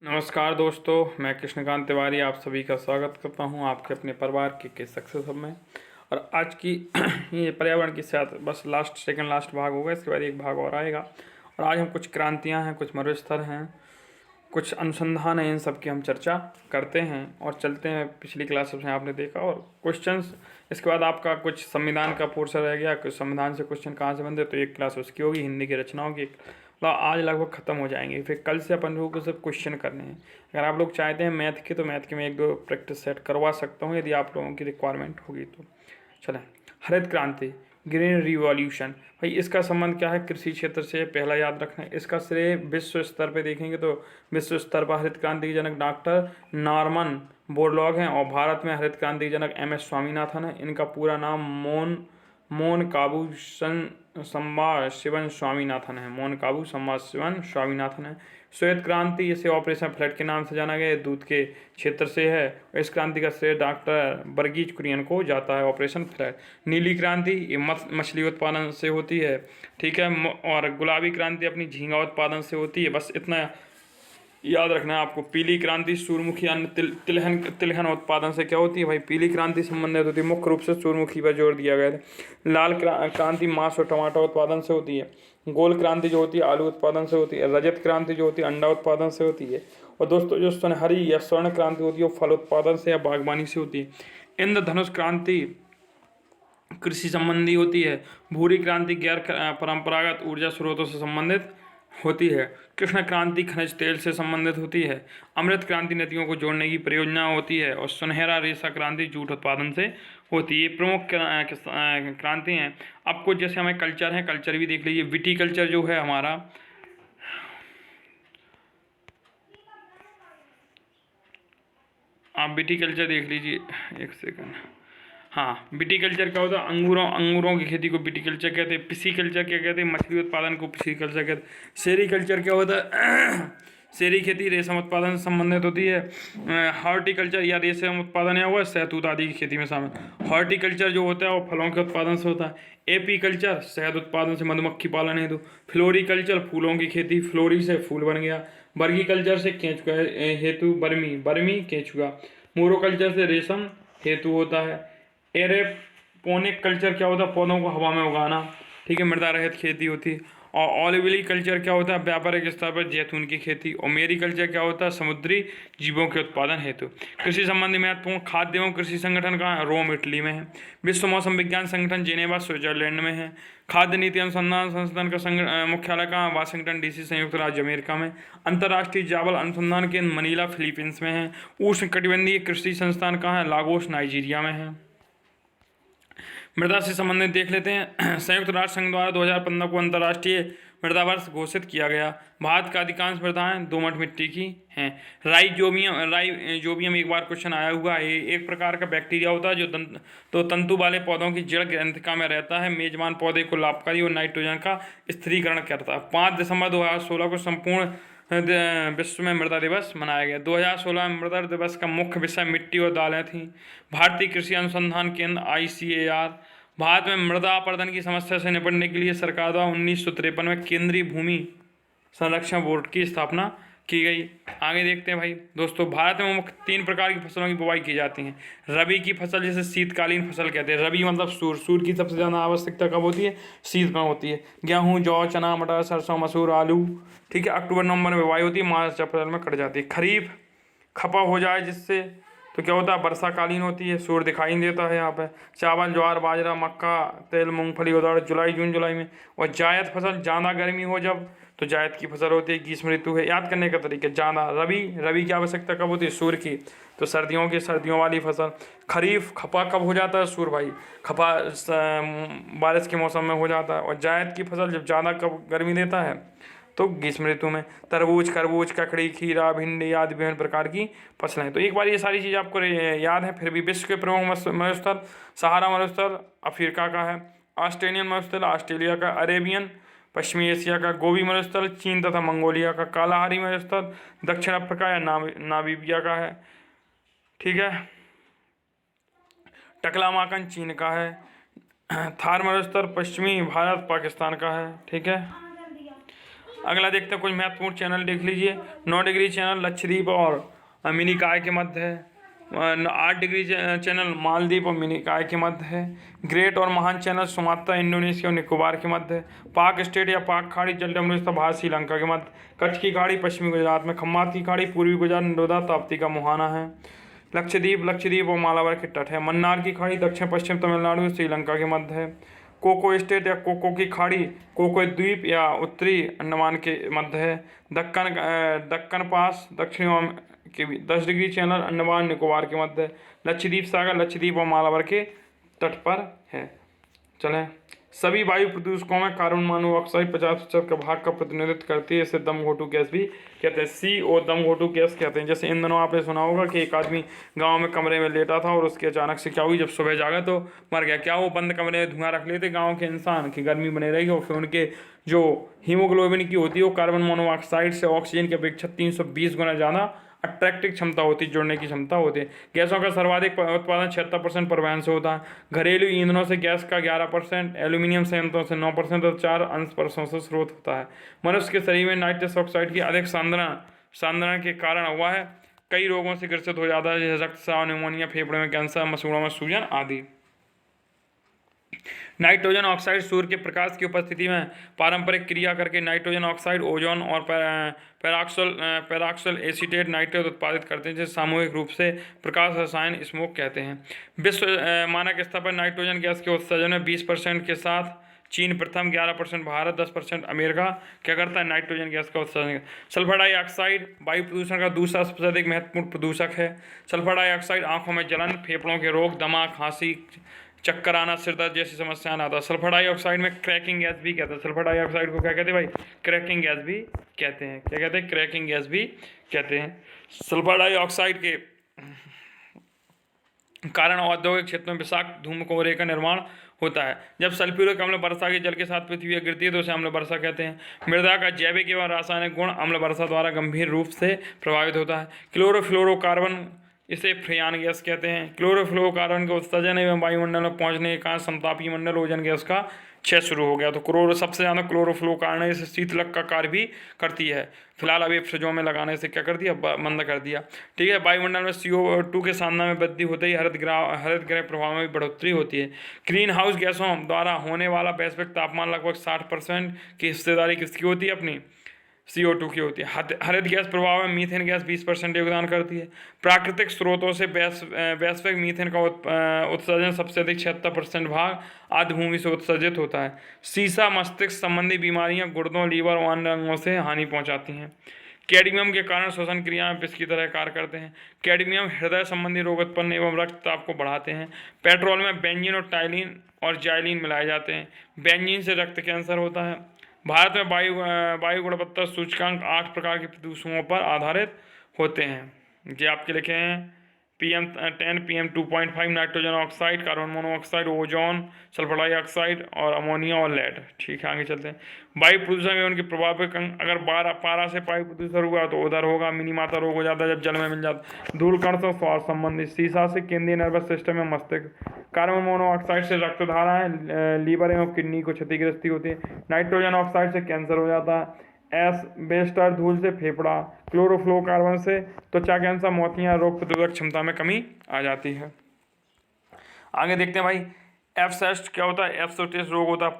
नमस्कार दोस्तों, मैं कृष्णकांत तिवारी आप सभी का स्वागत करता हूं आपके अपने परिवार के सक्सेस हब में। और आज की ये पर्यावरण के साथ बस सेकंड लास्ट भाग होगा, इसके बाद एक भाग और आएगा। और आज हम कुछ क्रांतियां हैं, कुछ मरुस्थल हैं, कुछ अनुसंधान है, इन सब की हम चर्चा करते हैं और चलते हैं। पिछली क्लासेस में आपने देखा और क्वेश्चंस, इसके बाद आपका कुछ संविधान का पोर्शन रह गया, कुछ संविधान से क्वेश्चन कहाँ से बनते, तो एक क्लास उसकी होगी, हिंदी की रचनाओं की। तो आज लगभग ख़त्म हो जाएंगे, फिर कल से अपन लोगों को सिर्फ क्वेश्चन करने हैं। अगर आप लोग चाहते हैं मैथ के, तो मैथ के मैं एक दो प्रैक्टिस सेट करवा सकता हूँ यदि आप लोगों की रिक्वायरमेंट होगी तो। चलें, हरित क्रांति, ग्रीन रिवॉल्यूशन, भाई इसका संबंध क्या है कृषि क्षेत्र से, पहला याद रखना है। इसका श्रेय विश्व स्तर पे देखेंगे तो विश्व स्तर पर हरित क्रांति के जनक डॉक्टर नॉर्मन बोरलॉग हैं, और भारत में हरित क्रांति के जनक एम एस स्वामीनाथन है। इनका पूरा नाम मोन काबू संबा शिवन स्वामीनाथन है। मोन काबू संबा शिवन स्वामीनाथन है। श्वेत क्रांति, इसे ऑपरेशन फ्लड के नाम से जाना गया, दूध के क्षेत्र से है। इस क्रांति का श्रेय डॉक्टर वर्गीज कुरियन को जाता है, ऑपरेशन फ्लड। नीली क्रांति ये मछली उत्पादन से होती है, ठीक है। और गुलाबी क्रांति अपनी झींगा उत्पादन से होती है। बस इतना याद रखना है आपको। पीली क्रांति सूर्यमुखी अन्य तिलहन उत्पादन से क्या होती है, भाई पीली क्रांति संबंधित होती है, मुख्य रूप से सूर्यमुखी पर जोर दिया गया था। लाल क्रांति मांस और टमाटर उत्पादन से होती है। गोल क्रांति जो होती है आलू उत्पादन से होती है। रजत क्रांति जो होती है अंडा उत्पादन से होती है। और दोस्तों जो सुनहरी या स्वर्ण क्रांति होती है वो फल उत्पादन से या बागवानी से होती है। इंद्रधनुष क्रांति कृषि संबंधी होती है। भूरी क्रांति गैर परंपरागत ऊर्जा स्रोतों से संबंधित होती है। कृष्ण क्रांति खनिज तेल से संबंधित होती है। अमृत क्रांति नदियों को जोड़ने की परियोजना होती है। और सुनहरा रेशा क्रांति जूट उत्पादन से होती है। ये प्रमुख क्रांति हैं। आपको जैसे हमें कल्चर है, कल्चर भी देख लीजिए। विटीकल्चर जो है हमारा, आप विटीकल्चर देख लीजिए, एक सेकंड। हाँ, विटीकल्चर क्या होता है, अंगूरों की खेती को विटीकल्चर कहते हैं। पिसीकल्चर क्या कहते हैं, मछली उत्पादन को पिसीकल्चर कहते हैं। सेरीकल्चर क्या होता है शेरी खेती रेशम उत्पादन से संबंधित होती है। हॉर्टिकल्चर या रेशम उत्पादन या हुआ शहतूत आदि की खेती में शामिल। हॉर्टिकल्चर जो होता है वो फलों के उत्पादन से होता है। एपीकल्चर शहद उत्पादन से, मधुमक्खी पालन हेतु। फ्लोरिकल्चर फूलों की खेती, फ्लोरी से फूल बन गया। वर्गीकल्चर से केंचुआ हेतु, बर्मी केंचुआ। मोरोकल्चर से रेशम हेतु होता है। एरोपोनिक कल्चर क्या होता है, पौधों को हवा में उगाना, ठीक है, मृदा रहित खेती होती है। और ऑलिविली कल्चर क्या होता है, व्यापारिक स्तर पर जैतून की खेती। और मेरी कल्चर क्या होता है, समुद्री जीवों के उत्पादन हेतु। कृषि संबंधी महत्वपूर्ण खाद्य एवं कृषि संगठन कहाँ है, रोम इटली में है। विश्व मौसम विज्ञान संगठन जेनेवा स्विट्जरलैंड में है। खाद्य नीति अनुसंधान संस्थान का मुख्यालय कहाँ, वाशिंगटन डीसी संयुक्त राज्य अमेरिका में। अंतर्राष्ट्रीय चावल अनुसंधान केंद्र मनीला फिलीपींस में है। उष्ण कटिबंधीय कृषि संस्थान कहाँ है, लागोस नाइजीरिया में है। मृदा से संबंधित देख लेते हैं। संयुक्त राष्ट्र संघ द्वारा 2015 को अंतर्राष्ट्रीय मृदा वर्ष घोषित किया गया। भारत का अधिकांश मृदाएं दोमट मिट्टी की हैं। राइजोबियम एक बार क्वेश्चन आया हुआ है। एक प्रकार का बैक्टीरिया होता है जो तंतु वाले पौधों की जड़ ग्रंथिका में रहता है। मेजबान पौधे को लाभकारी और नाइट्रोजन का स्थिरीकरण करता है। 5 दिसंबर 2016 को संपूर्ण विश्व में मृदा दिवस मनाया गया। 2016 में मृदा दिवस का मुख्य विषय मिट्टी और दालें थी। भारतीय कृषि अनुसंधान केंद्र ICAR, भारत में मृदा अपरदन की समस्या से निपटने के लिए सरकार द्वारा 1953 में केंद्रीय भूमि संरक्षण बोर्ड की स्थापना की गई। आगे देखते हैं भाई दोस्तों, भारत में मुख्य 3 प्रकार की फसलों की बुवाई की जाती है। रबी की फसल जिसे शीतकालीन फसल कहते हैं। रबी मतलब सूर की सबसे ज़्यादा आवश्यकता कब होती है, शीत में होती है। गेहूँ, जौ, चना, मटर, सरसों, मसूर, आलू, ठीक है। अक्टूबर नवंबर में बुवाई होती है, मार्च अप्रैल में कट जाती है। खरीफ खपा हो जाए जिससे तो क्या होता है, वर्षाकालीन होती है, सूर्य दिखाई नहीं देता है यहाँ पे। चावल, ज्वार, बाजरा, मक्का, तेल, मूंगफली, उड़द जून जुलाई में। और जायद फसल ज़्यादा गर्मी हो जब तो जायद की फसल होती है, ग्रीष्म ऋतु है। याद करने का तरीका, ज़्यादा रबी की आवश्यकता कब होती है, सूर्य की, तो सर्दियों वाली फसल। खरीफ खपा कब हो जाता है, सूर्य भाई, खपा बारिश के मौसम में हो जाता है। और जायद की फसल जब ज़्यादा कब गर्मी देता है तो ग्रीष्म ऋतु में। तरबूज, खरबूज, ककड़ी, खीरा, भिंडी आदि विभिन्न प्रकार की फसलें। तो एक बार ये सारी चीज़ आपको याद है। फिर भी विश्व के प्रमुख मरुस्थल, सहारा मरुस्थल अफ्रीका का है। ऑस्ट्रेलियन मरुस्थल ऑस्ट्रेलिया का। अरेबियन पश्चिमी एशिया का। गोबी मरुस्थल चीन तथा मंगोलिया का। कालाहारी मरुस्थल दक्षिण अफ्रीका या नामीबिया का है, ठीक है। टकलामाकन चीन का है। थार मरुस्थल पश्चिमी भारत पाकिस्तान का है, ठीक है। अगला देखते हैं कुछ महत्वपूर्ण चैनल देख लीजिए। 9 डिग्री चैनल लक्षद्वीप और मिनिकॉय के मध्य है। 8 डिग्री चैनल मालदीव और मिनिकॉय के मध्य है। ग्रेट और महान चैनल सुमात्रा, इंडोनेशिया और निकोबार के मध्य है। पाक स्टेट या पाक खाड़ी जल डमरूस्ता भारत श्रीलंका के मध्य। कच्छ की खाड़ी पश्चिमी गुजरात में। खम्बात की खाड़ी पूर्वी गुजरात, नर्मदा ताप्ती का मुहाना है। लक्षद्वीप और मालाबार के तट है। मन्नार की खाड़ी दक्षिण पश्चिम तमिलनाडु श्रीलंका के मध्य है। कोको स्टेट या कोको की खाड़ी कोको द्वीप या उत्तरी अंडमान के मध्य है। दक्कन पास दक्षिण के 10 डिग्री चैनल अंडमान निकोबार के मध्य है। लक्षद्वीप सागर लक्षद्वीप और मालाबार के तट पर है। चलें, सभी वायु प्रदूषकों में कार्बन मोनोऑक्साइड 50% का भाग का प्रतिनिधित्व करती है। इसे दम घोटू गैस भी कहते हैं। CO दम घोटू गैस कहते हैं। जैसे इन दिनों आपने सुना होगा कि एक आदमी गांव में कमरे में लेटा था और उसके अचानक से क्या हुई, जब सुबह जागा तो मर गया। क्या वो बंद कमरे में धुआं रख लेते गाँव के इंसान की गर्मी बने रहेगी, और फिर उनके जो हीमोग्लोबिन की होती है वो कार्बन मोनोऑक्साइड से ऑक्सीजन की अपेक्षा 320 गुना ज़्यादा अट्रैक्टिव क्षमता होती है, जोड़ने की क्षमता होती है। गैसों का सर्वाधिक उत्पादन 76% परिवहन से होता है। घरेलू ईंधनों से गैस का 11%, एल्यूमिनियम संयंत्रों से 9% और 4% से स्रोत होता है। मनुष्य के शरीर में नाइट्रस ऑक्साइड की अधिक सांद्रण के कारण हुआ है कई रोगों से ग्रसित हो जाता है, जैसे रक्तस्राव, निमोनिया, फेफड़े में कैंसर, मसूड़ों में सूजन आदि। नाइट्रोजन ऑक्साइड सूर्य के प्रकाश की उपस्थिति में पारंपरिक क्रिया करके नाइट्रोजन ऑक्साइड, ओजोन और पैराक्सल एसीटेट नाइट्रेट उत्पादित करते हैं, जिसे सामूहिक रूप से प्रकाश रसायन स्मोक कहते हैं। विश्व मानक स्तर पर नाइट्रोजन गैस के उत्सर्जन में 20% के साथ चीन प्रथम, 11% भारत, 10% अमेरिका क्या करता है नाइट्रोजन गैस का उत्सर्जन। सल्फर डाइऑक्साइड वायु प्रदूषण का दूसरा सबसे अधिक महत्वपूर्ण प्रदूषक है। सल्फर डाइऑक्साइड आंखों में जलन, फेफड़ों के रोग, दमा, खांसी, चक्कर आना, सिर दर्द जैसी समस्याएं आता है। सल्फर डाइऑक्साइड में क्रैकिंग गैस भी कहते हैं। सल्फर डाइऑक्साइड को क्या कहते हैं भाई, क्रैकिंग गैस भी कहते हैं। क्या कहते हैं, क्रैकिंग गैस भी कहते हैं। सल्फर डाइऑक्साइड के कारण औद्योगिक क्षेत्रों में विषाक्त धूमकोहरे का निर्माण होता है। जब सल्फ्यूरिक अम्ल वर्षा के जल के साथ पृथ्वी पर गिरती है तो उसे अम्ल वर्षा कहते हैं। मृदा का जैविक एवं रासायनिक गुण अम्ल वर्षा द्वारा गंभीर रूप से प्रभावित होता है। क्लोरोफ्लोरोकार्बन, इसे फ्रियान गैस कहते हैं। क्लोरोफ्लोरोकार्बन के उत्सर्जन एवं वायुमंडल में पहुंचने के कारण समतापीय मंडल ओजोन गैस का क्षय शुरू हो गया। तो सबसे ज़्यादा क्लोरोफ्लोरोकार्बन इसे शीतलक का कार्य भी करती है। फिलहाल अभी फ्रिजों में लगाने से क्या कर दिया, बंद कर दिया। ठीक है, वायुमंडल में CO2 के सांद्रता में वृद्धि होते ही हरित गृह प्रभाव में भी बढ़ोतरी होती है। ग्रीन हाउस गैसों द्वारा होने वाला वैश्विक तापमान लगभग 60% की हिस्सेदारी किसकी होती है, अपनी CO2 की होती है। हरित गैस प्रभाव में मीथेन गैस 20% योगदान करती है। प्राकृतिक स्रोतों से वैश्विक मीथेन का उत्सर्जन सबसे अधिक 76% भाग आर्द्र भूमि से उत्सर्जित होता है। सीसा मस्तिष्क संबंधी बीमारियां गुर्दों, लीवर और अन्य अंगों से हानि पहुंचाती हैं। कैडमियम के कारण श्वसन क्रिया में विष की तरह कार्य करते हैं। कैडमियम हृदय संबंधी रोग उत्पन्न एवं रक्तचाप को बढ़ाते हैं। पेट्रोल में बेंजीन और टाइलिन और जाइलिन मिलाए जाते हैं। बेंजीन से रक्त कैंसर होता है। भारत में वायु गुणवत्ता सूचकांक 8 प्रकार के प्रदूषकों पर आधारित होते हैं। ये आपके लिखे हैं PM10, PM2.5, nitrogen oxide, carbon monoxide, ozone, sulphur dioxide और अमोनिया और लेड। ठीक है, आगे चलते हैं। वायु प्रदूषण में उनके प्रभाव पर अगर पारा से वायु प्रदूषण हुआ तो उधर होगा मिनीमाता रोग हो जाता है जब जल में मिल जाता। धूल कण से श्वास संबंधित। सीसा से केंद्रीय नर्वस सिस्टम में मस्तिष्क। कार्बन मोनोऑक्साइड से रक्त धारा है, लीवर एवं किडनी को क्षतिग्रस्ती होती है। नाइट्रोजन ऑक्साइड से कैंसर हो जाता है। एस्बेस्टस धूल से फेफड़ा। क्लोरोफ्लोरोकार्बन से त्वचा कैंसर, मोतियां, रोग प्रतिरोधक क्षमता में कमी आ जाती है। आगे देखते हैं भाई, एब्सेस्ट क्या होता है, एब्सेस्ट रोग होता है।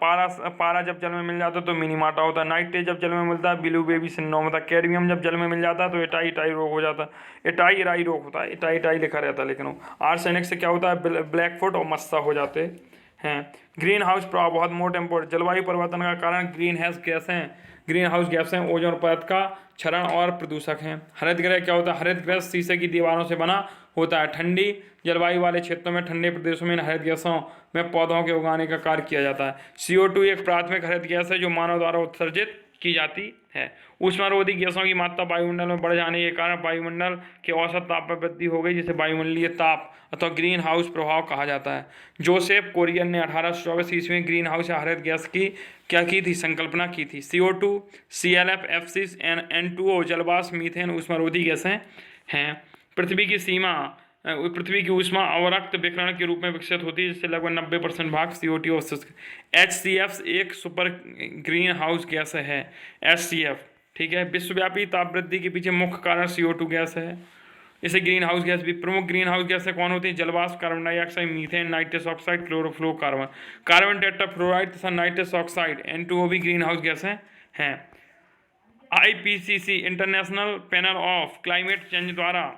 पारा जब जल में मिल जाता है तो मिनीमाटा होता है। नाइट्रेट जब जल में मिलता है ब्लू बेबी सिंड्रोम होता है। कैडमियम जब जल में मिल जाता है तो इटाई रोग हो जाता है। इटाई रोग होता है, इटाई लिखा रहता है लेकिन वो। आर्सेनिक से क्या होता है, ब्लैक फुट और मस्सा हो जाते हैं। ग्रीन हाउस प्रभाव बहुत मोस्ट इम्पोर्टेंट। जलवायु परिवर्तन का कारण ग्रीन हाउस गैसें ओजोन परत का क्षरण और प्रदूषक हैं। हरित गृह क्या होता है, हरित गृह शीशे की दीवारों से बना होता है। ठंडी जलवायु वाले क्षेत्रों में, ठंडे प्रदेशों में हरित गैसों में पौधों के उगाने का कार्य किया जाता है। CO2 एक प्राथमिक हरित गैस है जो मानव द्वारा उत्सर्जित की जाती है। ऊष्मारोधी गैसों की मात्रा वायुमंडल में बढ़ जाने के कारण वायुमंडल के औसत ताप में वृद्धि हो गई, जिसे वायुमंडलीय ताप अथवा ग्रीन हाउस प्रभाव कहा जाता है। जोसेफ कोरियन ने 1824 ईस्वी में ग्रीन हाउस या हरित गैस की क्या की थी, संकल्पना की थी। CO2, CLF, F6, N2O जलवाष्प, मीथेन ऊष्मारोधी गैसें हैं। पृथ्वी की सीमा पृथ्वी की ऊष्मा अवरक्त विकिरण के रूप में विकसित होती है, जिससे लगभग 90% भाग CO2 और HCF एक सुपर ग्रीन हाउस गैस है। HCF, ठीक है। विश्वव्यापी ताप वृद्धि के पीछे मुख्य कारण CO2 गैस है। इसे ग्रीन हाउस गैस भी। प्रमुख ग्रीन हाउस गैसें कौन होती है? जलवाष्प, carbon dioxide, methane, nitrous oxide, chlorofluorocarbon, carbon tetrafluoride तथा नाइट्रस ऑक्साइड N2O भी ग्रीन हाउस गैसें हैं। IPCC international panel of climate change द्वारा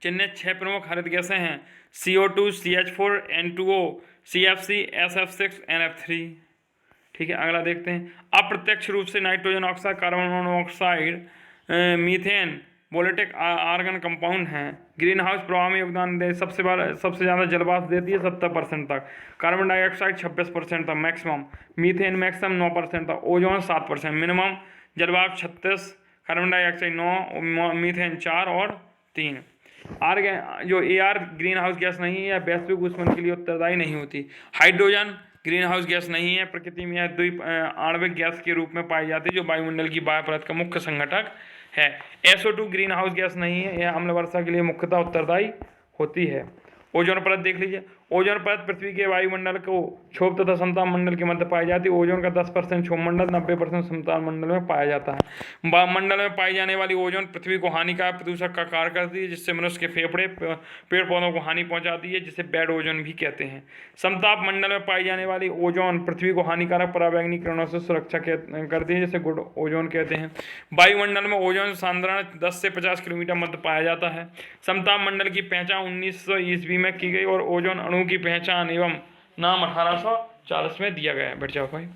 चिन्हित 6 प्रमुख हरित गैसें हैं: CO2, CH4, N2O, CFC, SF6, NF3। ठीक है, अगला देखते हैं। अप्रत्यक्ष रूप से nitrogen oxide, carbon monoxide, methane volatile organic compound हैं। ग्रीन हाउस प्रभाव में योगदान दे सबसे ज़्यादा जलवाष्प देती है 70% तक, कार्बन डाइऑक्साइड 26% तक मैक्सिमम, मीथेन मैक्सिमम 9% तक, ओजोन 7% मिनिमम, जलवाष्प 36, कार्बन डाइऑक्साइड 9, मीथेन 4 और 3। जो AR ग्रीन हाउस गैस नहीं है या वैश्विक ऊष्मन के लिए उत्तरदायी नहीं होती। हाइड्रोजन ग्रीन हाउस गैस नहीं है, प्रकृति में यह द्वीप आणविक गैस के रूप में पाई जाती है जो वायुमंडल की बाह्य परत का मुख्य संघटक है। SO2 ग्रीन हाउस गैस नहीं है, यह अम्ल वर्षा के लिए मुख्यतः उत्तरदायी होती है। ओजोन परत देख लीजिए। ओजोन परत पृथ्वी के वायुमंडल को क्षोभ तथा समताप मंडल के मध्य पाई जाती है। ओजोन का 10% क्षोभ मंडल, 90% समताप मंडल में पाया जाता है। वायुमंडल में पाई जाने वाली ओजोन पृथ्वी को हानिकारक प्रदूषक का कार्य करती है, जिससे मनुष्य के फेफड़े, पेड़ पौधों को हानि पहुंचाती है, जिसे बैड ओजोन भी कहते हैं। समताप मंडल में पाई जाने वाली ओजोन पृथ्वी को हानिकारक पराबैंगनी किरणों से सुरक्षा करती है, जिसे गुड ओजोन कहते हैं। वायुमंडल में ओजोन साधारण 10 से 50 किलोमीटर मध्य पाया जाता है। समताप मंडल की पहचान 1900 ईस्वी में की गई और ओजोन अणु की पहचान एवं नाम 1840 में दिया गया। बैठ जाओ भाई।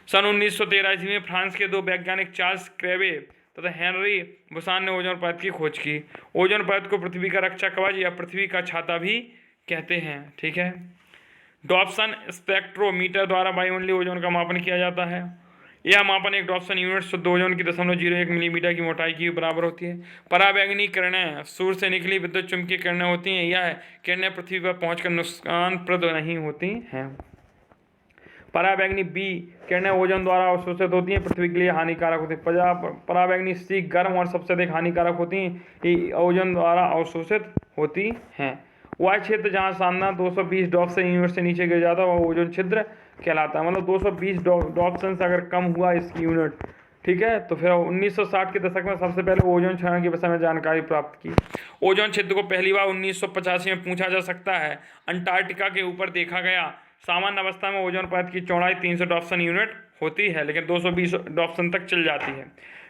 सन 1913 ईस्वी में फ्रांस के 2 वैज्ञानिक चार्ल्स क्रेवे तथा हेनरी बुसान ने ओजोन परत की खोज की। ओजोन परत को पृथ्वी का रक्षा कवच या पृथ्वी का छाता भी कहते हैं। ठीक है। डॉप्सन स्पेक्ट्रोमीटर द्वारा वायुमंडलीय ओजोन का मापन किया जाता है। यह मापन एक डॉप्सन यूनिट शुद्ध ओजोन की 0.01 मिलीमीटर की मोटाई की बराबर होती है। पराबैंगनी किरणें सूर्य से निकली विद्युत चुंबकीय किरणें होती हैं। यह किरणें पृथ्वी पर पहुंचकर नुकसानप्रद नहीं होती हैं। पराबैंगनी B किरणें ओजोन द्वारा अवशोषित होती हैं, पृथ्वी के लिए हानिकारक होती हैं। पराबैंगनी C गर्म और सबसे अधिक हानिकारक होती हैं, ओजोन द्वारा अवशोषित होती हैं। वह क्षेत्र जहाँ सांद्रता 220 डॉप्सन यूनिट से नीचे गिर जाता है वह ओजोन छिद्र कहलाता है। मतलब 220 डॉप्सन से अगर कम हुआ इसकी यूनिट, ठीक है। तो फिर 1960 के दशक में सबसे पहले ओजोन क्षरण के विषय में जानकारी प्राप्त की। ओजोन छिद्र को पहली बार 1985 में पूछा जा सकता है। अंटार्कटिका के ऊपर देखा गया। सामान्य अवस्था में ओजोन परत की चौड़ाई 300 डॉप्सन यूनिट होती है, लेकिन 220 डॉप्सन तक चल जाती है।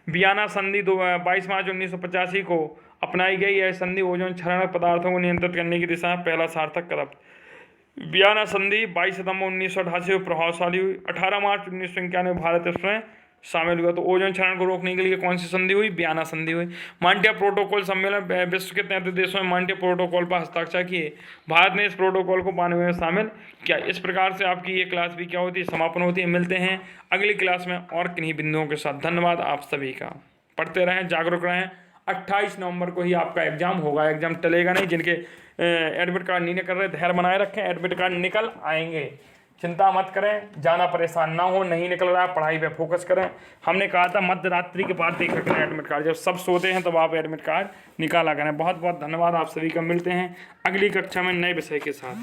वियना संधि 22 मार्च 1985 को अपनाई गई। यह संधि ओजोन क्षरण पदार्थों को नियंत्रित करने की दिशा में पहला सार्थक कदम। वियना संधि 22 सितंबर 1988 को प्रभावशाली हुई। 18 मार्च 1991 में भारत इसमें शामिल हुआ। तो ओजोन क्षरण को रोकने के लिए कौन सी संधि हुई? वियना संधि हुई। मॉन्ट्रियल प्रोटोकॉल सम्मेलन विश्व के 33 देशों में मॉन्ट्रियल प्रोटोकॉल पर हस्ताक्षर किए। भारत ने इस प्रोटोकॉल को 92 में शामिल किया। इस प्रकार से आपकी ये क्लास भी क्या होती है? समापन होती है। मिलते हैं अगली क्लास में और किन्हीं बिंदुओं के साथ। धन्यवाद आप सभी का। पढ़ते रहें, जागरूक रहें। 28 नवंबर को ही आपका एग्जाम होगा। एग्जाम टलेगा नहीं। जिनके एडमिट कार्ड नहीं निकल रहे, धैर्य बनाए रखें, एडमिट कार्ड निकल आएंगे। चिंता मत करें, जाना परेशान ना हो। नहीं निकल रहा है, पढ़ाई पे फोकस करें। हमने कहा था मध्य रात्रि के बाद देखा करें एडमिट कार्ड, जब सब सोते हैं तब आप एडमिट कार्ड निकाला करें। बहुत बहुत धन्यवाद आप सभी का। मिलते हैं अगली कक्षा में नए विषय के साथ।